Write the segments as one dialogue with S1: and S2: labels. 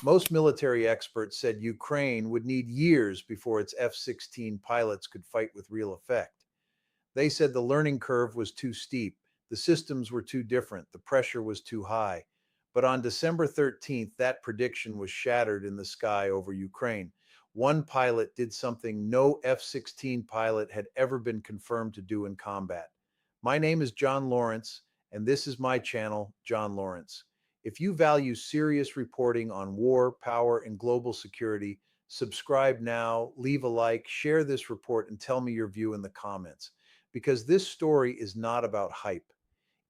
S1: Most military experts said Ukraine would need years before its F-16 pilots could fight with real effect. They said the learning curve was too steep, the systems were too different, the pressure was too high. But on December 13th, that prediction was shattered in the sky over Ukraine. One pilot did something no F-16 pilot had ever been confirmed to do in combat. My name is John Lawrence, and this is my channel, John Lawrence. If you value serious reporting on war, power, and global security, subscribe now, leave a like, share this report, and tell me your view in the comments. Because this story is not about hype.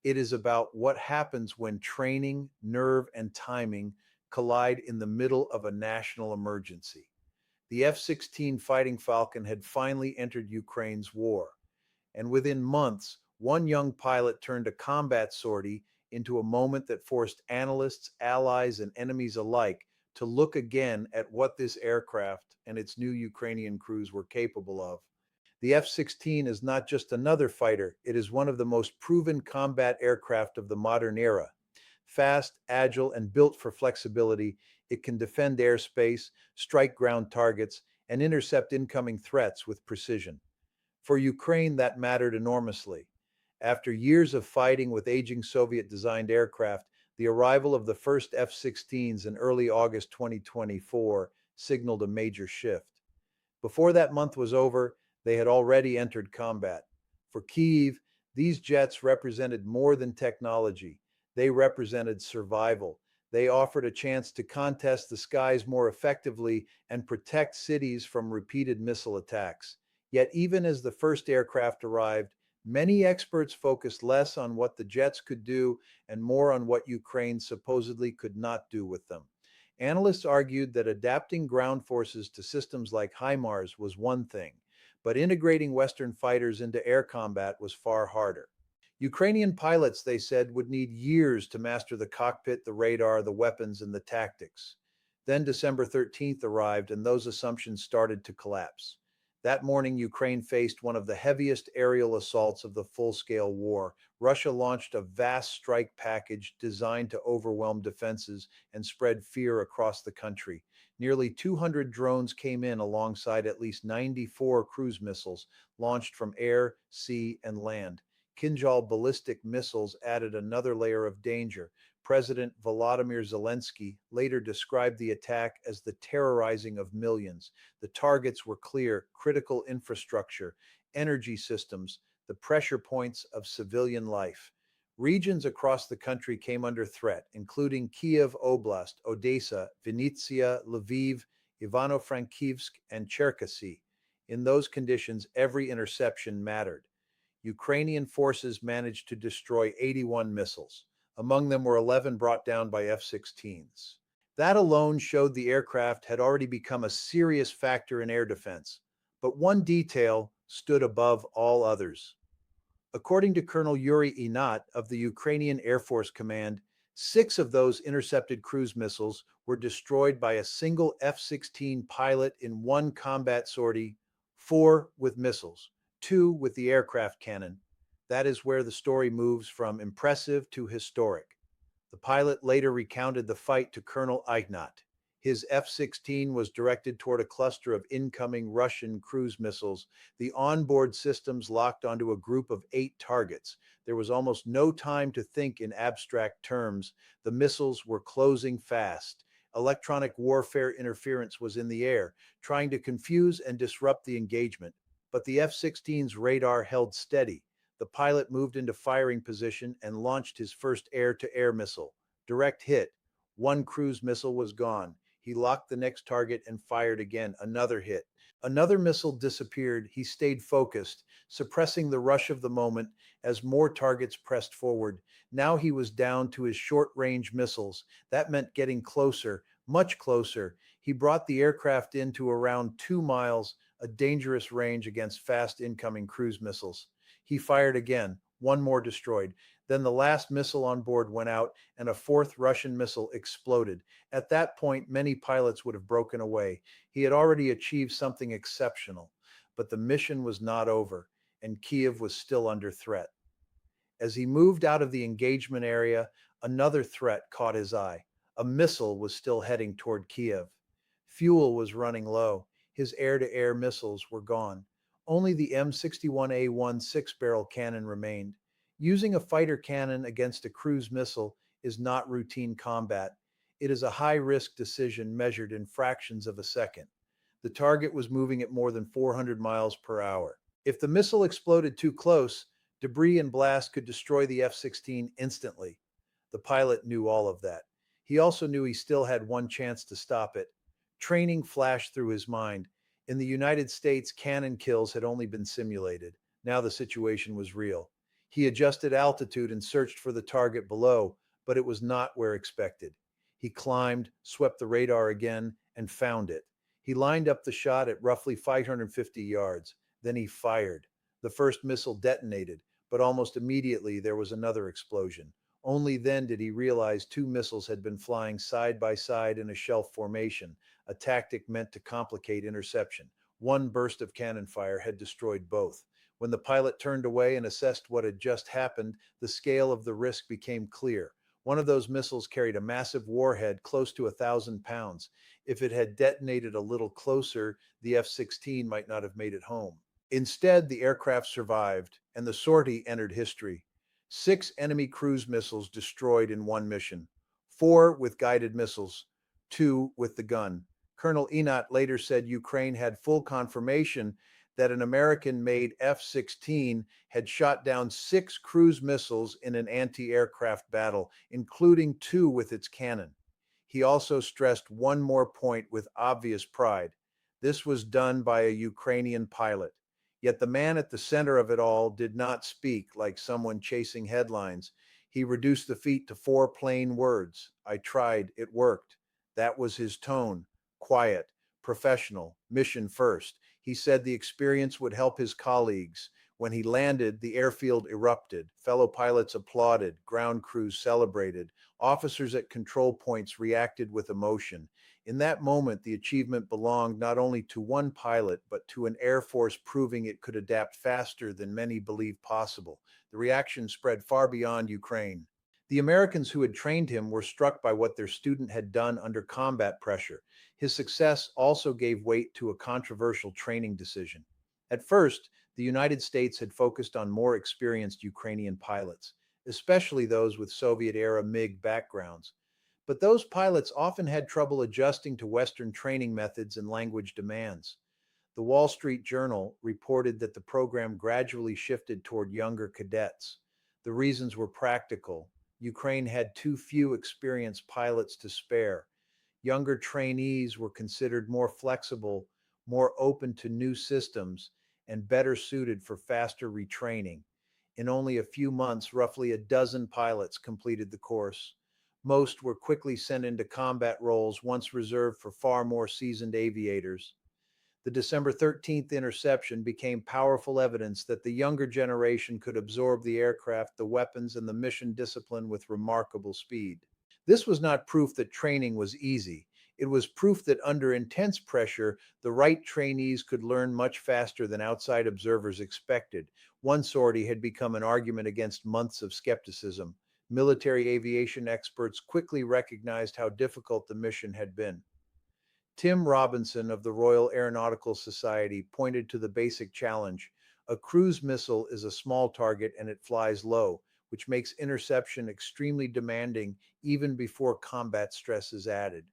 S1: It is about what happens when training, nerve, and timing collide in the middle of a national emergency. The F-16 Fighting Falcon had finally entered Ukraine's war, and within months, one young pilot turned a combat sortie into a moment that forced analysts, allies, and enemies alike to look again at what this aircraft and its new Ukrainian crews were capable of. The F-16 is not just another fighter, it is one of the most proven combat aircraft of the modern era. Fast, agile, and built for flexibility, it can defend airspace, strike ground targets, and intercept incoming threats with precision. For Ukraine, that mattered enormously. After years of fighting with aging Soviet-designed aircraft, the arrival of the first F-16s in early August 2024 signaled a major shift. Before that month was over, they had already entered combat. For Kyiv, these jets represented more than technology. They represented survival. They offered a chance to contest the skies more effectively and protect cities from repeated missile attacks. Yet even as the first aircraft arrived, many experts focused less on what the jets could do and more on what Ukraine supposedly could not do with them. Analysts argued that adapting ground forces to systems like HIMARS was one thing, but integrating Western fighters into air combat was far harder. Ukrainian pilots, they said, would need years to master the cockpit, the radar, the weapons, and the tactics. Then December 13th arrived, and those assumptions started to collapse. That morning, Ukraine faced one of the heaviest aerial assaults of the full-scale war. Russia launched a vast strike package designed to overwhelm defenses and spread fear across the country. Nearly 200 drones came in alongside at least 94 cruise missiles launched from air, sea, and land. Kinjal ballistic missiles added another layer of danger. President Volodymyr Zelensky later described the attack as the terrorizing of millions. The targets were clear: critical infrastructure, energy systems, the pressure points of civilian life. Regions across the country came under threat, including Kiev Oblast, Odessa, Vinnytsia, Lviv, Ivano-Frankivsk, and Cherkasy. In those conditions, every interception mattered. Ukrainian forces managed to destroy 81 missiles. Among them were 11 brought down by F-16s. That alone showed the aircraft had already become a serious factor in air defense. But one detail stood above all others. According to Colonel Yuri Inat of the Ukrainian Air Force Command, 6 of those intercepted cruise missiles were destroyed by a single F-16 pilot in one combat sortie, 4 with missiles, 2 with the aircraft cannon. That is where the story moves from impressive to historic. The pilot later recounted the fight to Colonel Ignat. His F-16 was directed toward a cluster of incoming Russian cruise missiles. The onboard systems locked onto a group of 8 targets. There was almost no time to think in abstract terms. The missiles were closing fast. Electronic warfare interference was in the air, trying to confuse and disrupt the engagement. But the F-16's radar held steady. The pilot moved into firing position and launched his first air-to-air missile. Direct hit. One cruise missile was gone. He locked the next target and fired again. Another hit. Another missile disappeared. He stayed focused, suppressing the rush of the moment as more targets pressed forward. Now he was down to his short-range missiles. That meant getting closer, much closer. He brought the aircraft into around 2 miles, a dangerous range against fast incoming cruise missiles. He fired again. One more destroyed. Then the last missile on board went out, and a 4th Russian missile exploded. At that point, many pilots would have broken away. He had already achieved something exceptional. But the mission was not over, and Kiev was still under threat. As he moved out of the engagement area, another threat caught his eye. A missile was still heading toward Kiev. Fuel was running low. His air-to-air missiles were gone. Only the M61A1 six-barrel cannon remained. Using a fighter cannon against a cruise missile is not routine combat. It is a high-risk decision measured in fractions of a second. The target was moving at more than 400 miles per hour. If the missile exploded too close, debris and blast could destroy the F-16 instantly. The pilot knew all of that. He also knew he still had one chance to stop it. Training flashed through his mind. In the United States, cannon kills had only been simulated. Now the situation was real. He adjusted altitude and searched for the target below, but it was not where expected. He climbed, swept the radar again, and found it. He lined up the shot at roughly 550 yards. Then he fired. The first missile detonated, but almost immediately there was another explosion. Only then did he realize two missiles had been flying side by side in a shelf formation, a tactic meant to complicate interception. One burst of cannon fire had destroyed both. When the pilot turned away and assessed what had just happened, the scale of the risk became clear. One of those missiles carried a massive warhead close to 1,000 pounds. If it had detonated a little closer, the F-16 might not have made it home. Instead, the aircraft survived, and the sortie entered history. 6 enemy cruise missiles destroyed in one mission, 4 with guided missiles, 2 with the gun. Colonel Enot later said Ukraine had full confirmation that an American-made F-16 had shot down 6 cruise missiles in an anti-aircraft battle, including 2 with its cannon. He also stressed one more point with obvious pride. This was done by a Ukrainian pilot. Yet the man at the center of it all did not speak like someone chasing headlines. He reduced the feat to 4 plain words. I tried, it worked. That was his tone. Quiet, professional, mission first. He said the experience would help his colleagues. When he landed, the airfield erupted. Fellow pilots applauded. Ground crews celebrated. Officers at control points reacted with emotion. In that moment, the achievement belonged not only to one pilot, but to an Air Force proving it could adapt faster than many believed possible. The reaction spread far beyond Ukraine. The Americans who had trained him were struck by what their student had done under combat pressure. His success also gave weight to a controversial training decision. At first, the United States had focused on more experienced Ukrainian pilots, especially those with Soviet-era MiG backgrounds. But those pilots often had trouble adjusting to Western training methods and language demands. The Wall Street Journal reported that the program gradually shifted toward younger cadets. The reasons were practical. Ukraine had too few experienced pilots to spare. Younger trainees were considered more flexible, more open to new systems, and better suited for faster retraining. In only a few months, roughly a dozen pilots completed the course. Most were quickly sent into combat roles once reserved for far more seasoned aviators. The December 13th interception became powerful evidence that the younger generation could absorb the aircraft, the weapons, and the mission discipline with remarkable speed. This was not proof that training was easy. It was proof that under intense pressure, the right trainees could learn much faster than outside observers expected. One sortie had become an argument against months of skepticism. Military aviation experts quickly recognized how difficult the mission had been. Tim Robinson of the Royal Aeronautical Society pointed to the basic challenge. A cruise missile is a small target and it flies low, which makes interception extremely demanding even before combat stress is added.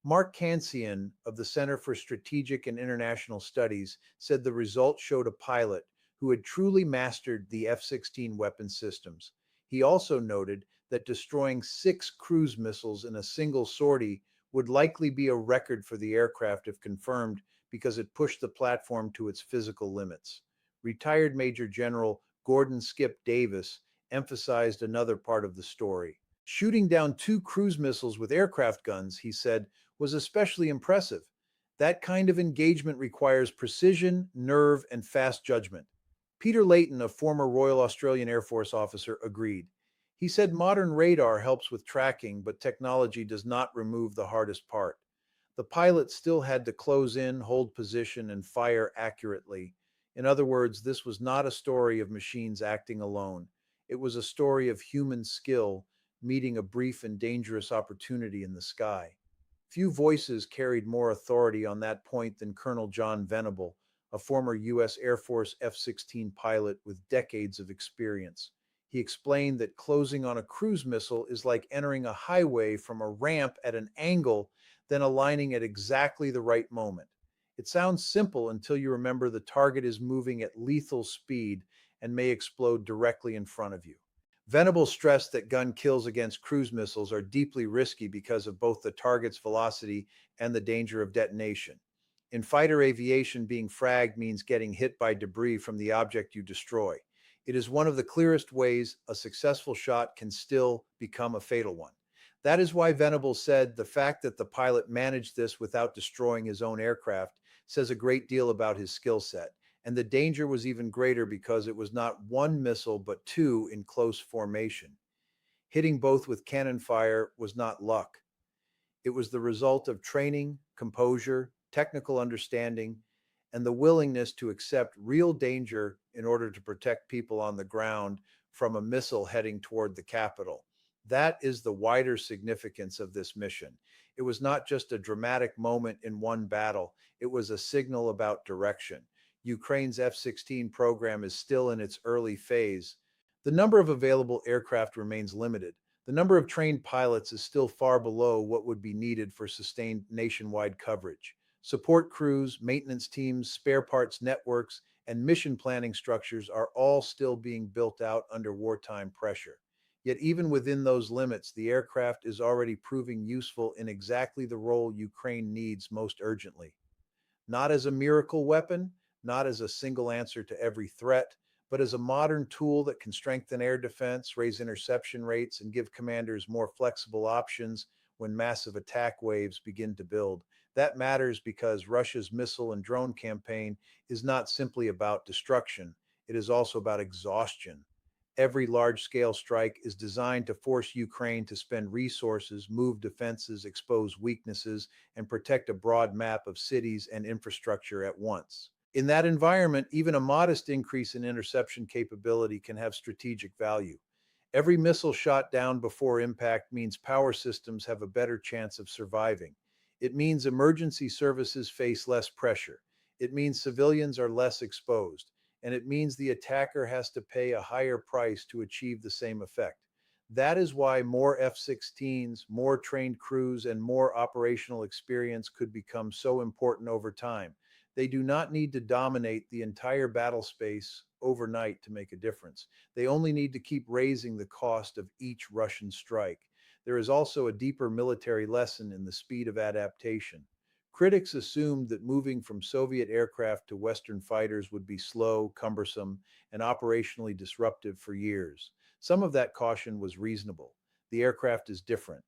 S1: Mark Kansian of the Center for Strategic and International Studies said the results showed a pilot who had truly mastered the F-16 weapon systems. He also noted that destroying 6 cruise missiles in a single sortie would likely be a record for the aircraft if confirmed because it pushed the platform to its physical limits. Retired Major General Gordon Skip Davis emphasized another part of the story. Shooting down 2 cruise missiles with aircraft guns, he said, was especially impressive. That kind of engagement requires precision, nerve, and fast judgment. Peter Layton, a former Royal Australian Air Force officer, agreed. He said modern radar helps with tracking, but technology does not remove the hardest part. The pilot still had to close in, hold position, and fire accurately. In other words, this was not a story of machines acting alone. It was a story of human skill, meeting a brief and dangerous opportunity in the sky. Few voices carried more authority on that point than Colonel John Venable, a former U.S. Air Force F-16 pilot with decades of experience. He explained that closing on a cruise missile is like entering a highway from a ramp at an angle, then aligning at exactly the right moment. It sounds simple until you remember the target is moving at lethal speed and may explode directly in front of you. Venable stressed that gun kills against cruise missiles are deeply risky because of both the target's velocity and the danger of detonation. In fighter aviation, being fragged means getting hit by debris from the object you destroy. It is one of the clearest ways a successful shot can still become a fatal one. That is why Venable said the fact that the pilot managed this without destroying his own aircraft says a great deal about his skill set. And the danger was even greater because it was not one missile but two in close formation. Hitting both with cannon fire was not luck. It was the result of training, composure, technical understanding, and the willingness to accept real danger in order to protect people on the ground from a missile heading toward the capital. That is the wider significance of this mission. It was not just a dramatic moment in one battle, it was a signal about direction. Ukraine's F-16 program is still in its early phase. The number of available aircraft remains limited. The number of trained pilots is still far below what would be needed for sustained nationwide coverage. Support crews, maintenance teams, spare parts networks, and mission planning structures are all still being built out under wartime pressure. Yet, even within those limits, the aircraft is already proving useful in exactly the role Ukraine needs most urgently. Not as a miracle weapon, not as a single answer to every threat, but as a modern tool that can strengthen air defense, raise interception rates, and give commanders more flexible options when massive attack waves begin to build. That matters because Russia's missile and drone campaign is not simply about destruction, it is also about exhaustion. Every large scale strike is designed to force Ukraine to spend resources, move defenses, expose weaknesses, and protect a broad map of cities and infrastructure at once. In that environment, even a modest increase in interception capability can have strategic value. Every missile shot down before impact means power systems have a better chance of surviving. It means emergency services face less pressure. It means civilians are less exposed. And it means the attacker has to pay a higher price to achieve the same effect. That is why more F-16s, more trained crews, and more operational experience could become so important over time. They do not need to dominate the entire battle space overnight to make a difference. They only need to keep raising the cost of each Russian strike. There is also a deeper military lesson in the speed of adaptation. Critics assumed that moving from Soviet aircraft to Western fighters would be slow, cumbersome, and operationally disruptive for years. Some of that caution was reasonable. The aircraft is different.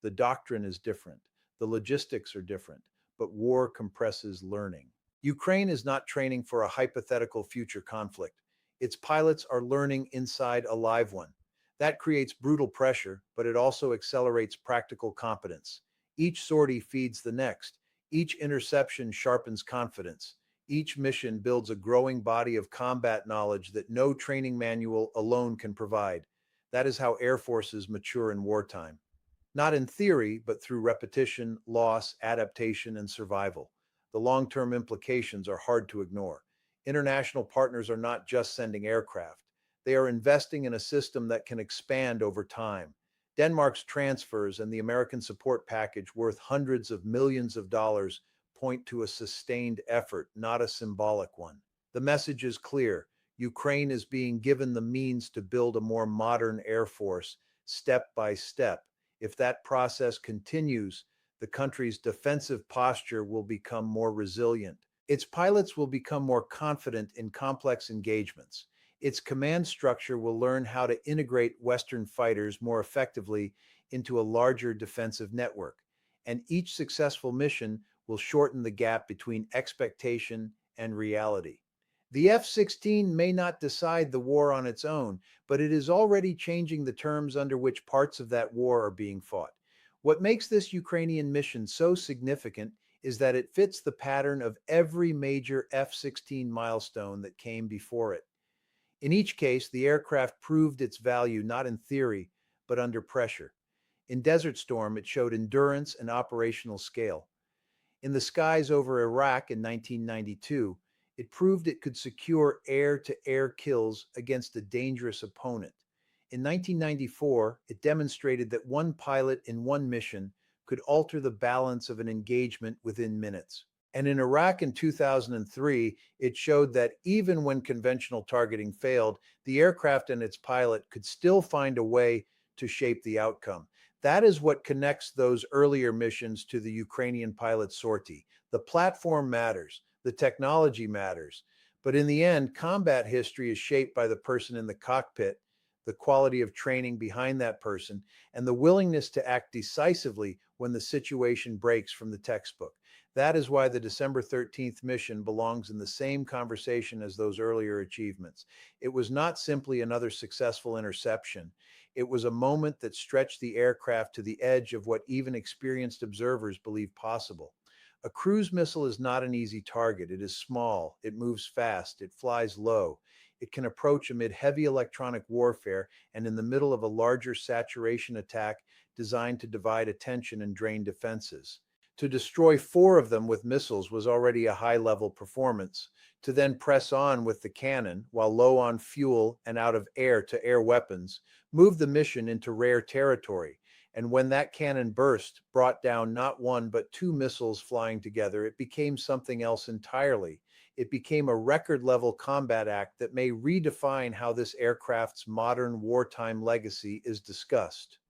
S1: The doctrine is different. The logistics are different. But war compresses learning. Ukraine is not training for a hypothetical future conflict. Its pilots are learning inside a live one. That creates brutal pressure, but it also accelerates practical competence. Each sortie feeds the next. Each interception sharpens confidence. Each mission builds a growing body of combat knowledge that no training manual alone can provide. That is how air forces mature in wartime. Not in theory, but through repetition, loss, adaptation, and survival. The long term implications are hard to ignore. International partners are not just sending aircraft, they are investing in a system that can expand over time. Denmark's transfers and the American support package worth hundreds of millions of dollars point to a sustained effort, not a symbolic one. The message is clear. Ukraine is being given the means to build a more modern air force, step by step. If that process continues, the country's defensive posture will become more resilient. Its pilots will become more confident in complex engagements. Its command structure will learn how to integrate Western fighters more effectively into a larger defensive network. And each successful mission will shorten the gap between expectation and reality. The F-16 may not decide the war on its own, but it is already changing the terms under which parts of that war are being fought. What makes this Ukrainian mission so significant is that it fits the pattern of every major F-16 milestone that came before it. In each case, the aircraft proved its value not in theory, but under pressure. In Desert Storm, it showed endurance and operational scale. In the skies over Iraq in 1992, it proved it could secure air to air kills against a dangerous opponent. In 1994, it demonstrated that one pilot in one mission could alter the balance of an engagement within minutes. And in Iraq in 2003, it showed that even when conventional targeting failed, the aircraft and its pilot could still find a way to shape the outcome. That is what connects those earlier missions to the Ukrainian pilot sortie. The platform matters, the technology matters, but in the end, combat history is shaped by the person in the cockpit, the quality of training behind that person, and the willingness to act decisively when the situation breaks from the textbook. That is why the December 13th mission belongs in the same conversation as those earlier achievements. It was not simply another successful interception. It was a moment that stretched the aircraft to the edge of what even experienced observers believe possible. A cruise missile is not an easy target. It is small, it moves fast, it flies low. It can approach amid heavy electronic warfare and in the middle of a larger saturation attack designed to divide attention and drain defenses. To destroy four of them with missiles was already a high level performance. To then press on with the cannon, while low on fuel and out of air to air weapons, moved the mission into rare territory. And when that cannon burst, brought down not one but two missiles flying together, it became something else entirely. It became a record level combat act that may redefine how this aircraft's modern wartime legacy is discussed.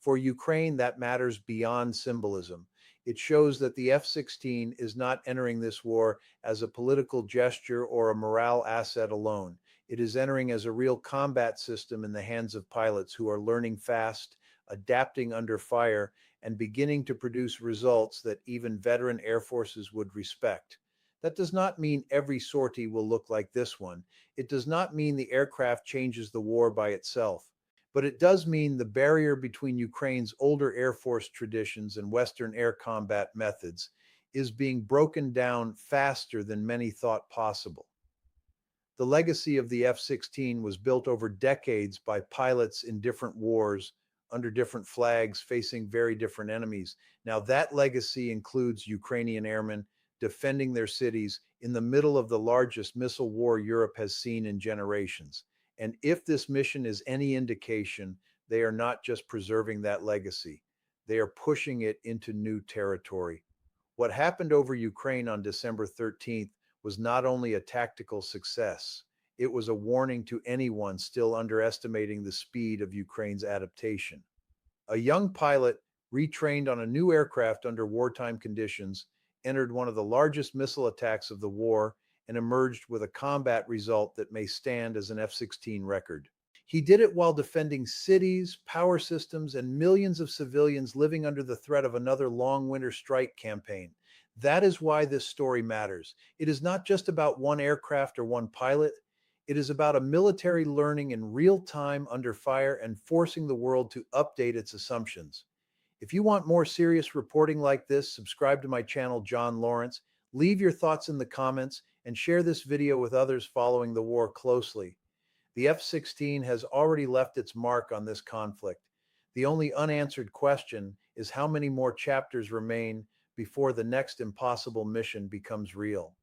S1: For Ukraine, that matters beyond symbolism. It shows that the F-16 is not entering this war as a political gesture or a morale asset alone. It is entering as a real combat system in the hands of pilots who are learning fast, adapting under fire, and beginning to produce results that even veteran air forces would respect. That does not mean every sortie will look like this one. It does not mean the aircraft changes the war by itself. But it does mean the barrier between Ukraine's older Air Force traditions and Western air combat methods is being broken down faster than many thought possible. The legacy of the F-16 was built over decades by pilots in different wars, under different flags, facing very different enemies. Now, that legacy includes Ukrainian airmen defending their cities in the middle of the largest missile war Europe has seen in generations. And if this mission is any indication, they are not just preserving that legacy, they are pushing it into new territory. What happened over Ukraine on December 13th was not only a tactical success, it was a warning to anyone still underestimating the speed of Ukraine's adaptation. A young pilot, retrained on a new aircraft under wartime conditions, entered one of the largest missile attacks of the war and emerged with a combat result that may stand as an F-16 record. He did it while defending cities, power systems, and millions of civilians living under the threat of another long winter strike campaign. That is why this story matters. It is not just about one aircraft or one pilot. It is about a military learning in real time under fire and forcing the world to update its assumptions. If you want more serious reporting like this, subscribe to my channel, John Lawrence. Leave your thoughts in the comments and share this video with others following the war closely. The F-16 has already left its mark on this conflict. The only unanswered question is how many more chapters remain before the next impossible mission becomes real.